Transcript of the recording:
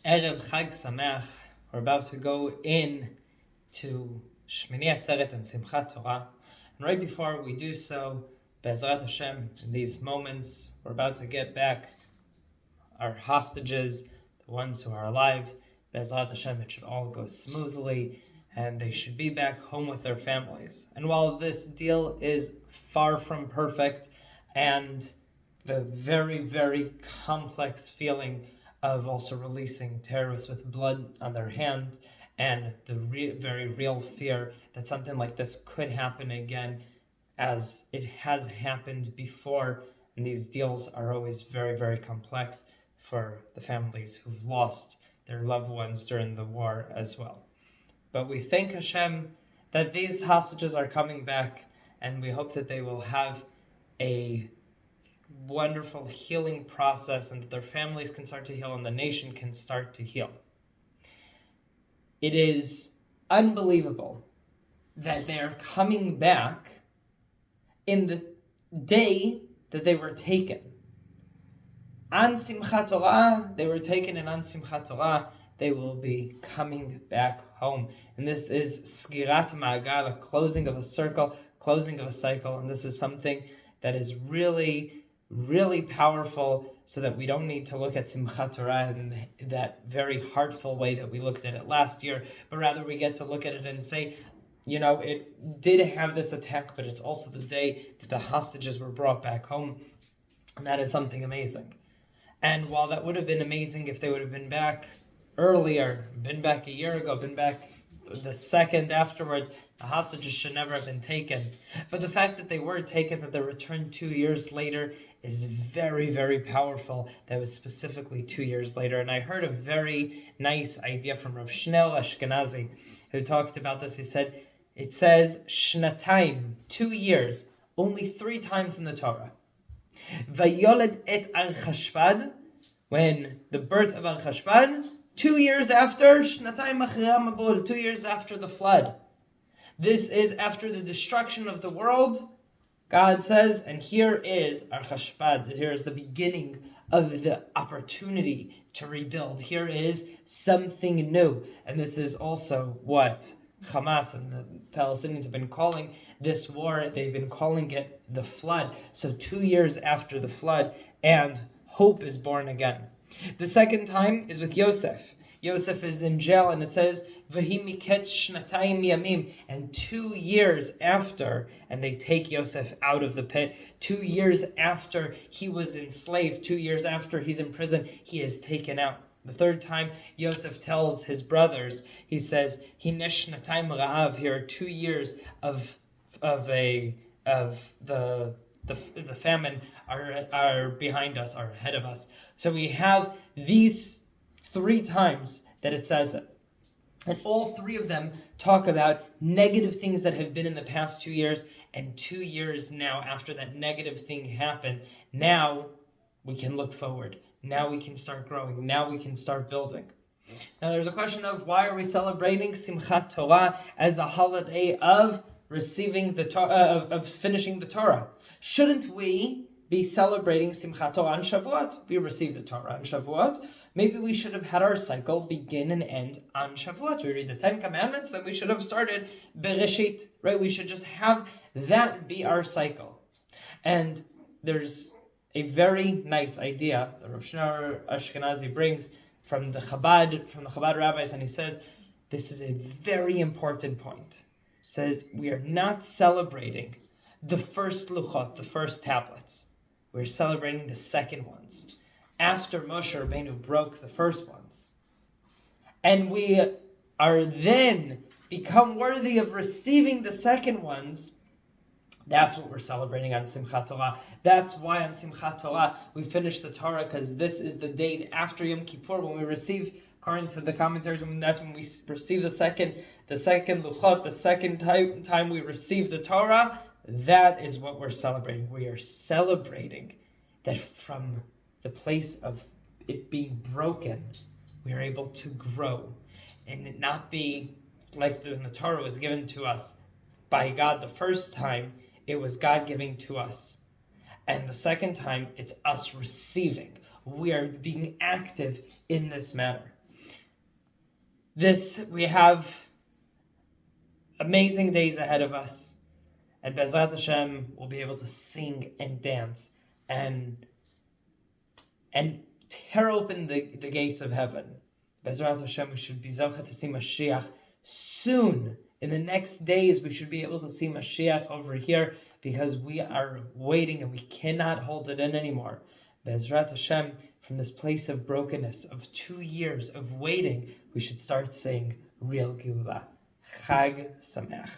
Erev Chag Sameach. We're about to go in to Shmini Atzeret and Simchat Torah. And right before we do so, Be'ezrat Hashem, in these moments, we're about to get back our hostages, the ones who are alive. Be'ezrat Hashem, it should all go smoothly, and they should be back home with their families. And while this deal is far from perfect, and the very, very complex feeling of also releasing terrorists with blood on their hands, and the very real fear that something like this could happen again, as it has happened before. And these deals are always very, very complex for the families who've lost their loved ones during the war as well. But we thank Hashem that these hostages are coming back, and we hope that they will have a wonderful healing process, and that their families can start to heal and the nation can start to heal. It is unbelievable that they are coming back in the day that they were taken. On Simchat Torah, they were taken, and on Simchat Torah, they will be coming back home. And this is Sgirat Ma'agal, a closing of a circle, closing of a cycle, and this is something that is really powerful, so that we don't need to look at Simchat Torah in that very heartful way that we looked at it last year, but rather we get to look at it and say, it did have this attack, but it's also the day that the hostages were brought back home, and that is something amazing. And while that would have been amazing if they would have been back earlier, been back a year ago, been back the second afterwards, the hostages should never have been taken. But the fact that they were taken, that they returned 2 years later, is very, very powerful. That was specifically 2 years later. And I heard a very nice idea from Rav Shneur Ashkenazi, who talked about this. He said, it says, Shnatayim, 2 years, only 3 times in the Torah. Vayoled et Archashbad, when the birth of Archashbad, 2 years after, Shnatayim Achira Mabul, 2 years after the flood. This is after the destruction of the world. God says, and here is Archashbad, here is the beginning of the opportunity to rebuild. Here is something new. And this is also what Hamas and the Palestinians have been calling this war. They've been calling it the flood. So 2 years after the flood, and hope is born again. The second time is with Yosef. Yosef is in jail, and it says, V'hi miketz shnatayim yamim, and 2 years after, and they take Yosef out of the pit, 2 years after he was enslaved, 2 years after he's in prison, he is taken out. The third time, Yosef tells his brothers, he says, Hinesh shnatayim ra'av, here are 2 years of the famine are behind us, are ahead of us. So we have these 3 times that it says it. And all 3 of them talk about negative things that have been in the past 2 years, and 2 years now after that negative thing happened, now we can look forward. Now we can start growing. Now we can start building. Now there's a question of, why are we celebrating Simchat Torah as a holiday of receiving the Torah, of finishing the Torah? Shouldn't we be celebrating Simchat Torah on Shavuot? We received the Torah on Shavuot. Maybe we should have had our cycle begin and end on Shavuot. We read the 10 Commandments, and we should have started Bereshit, right? We should just have that be our cycle. And there's a very nice idea that Rav Shneur Ashkenazi brings from the Chabad rabbis, and he says, this is a very important point. He says, we are not celebrating the first luchot, the first tablets. We're celebrating the second ones, after Moshe Rabbeinu broke the first ones. And we are then become worthy of receiving the second ones. That's what we're celebrating on Simchat Torah. That's why on Simchat Torah we finish the Torah, because this is the date after Yom Kippur when we receive, according to the commentaries, that's when we receive the second luchot, the second time we receive the Torah. That is what we're celebrating. We are celebrating that from the place of it being broken, we are able to grow, and it not be like when the Torah was given to us by God the first time. It was God giving to us, and the second time it's us receiving. We are being active in this matter. We have amazing days ahead of us, and Bezrat Hashem will be able to sing and dance and tear open the gates of heaven. Bezrat Hashem, we should be zocheh to see Mashiach soon. In the next days, we should be able to see Mashiach over here, because we are waiting and we cannot hold it in anymore. Bezrat Hashem, from this place of brokenness, of 2 years of waiting, we should start saying real Geula. Chag Sameach.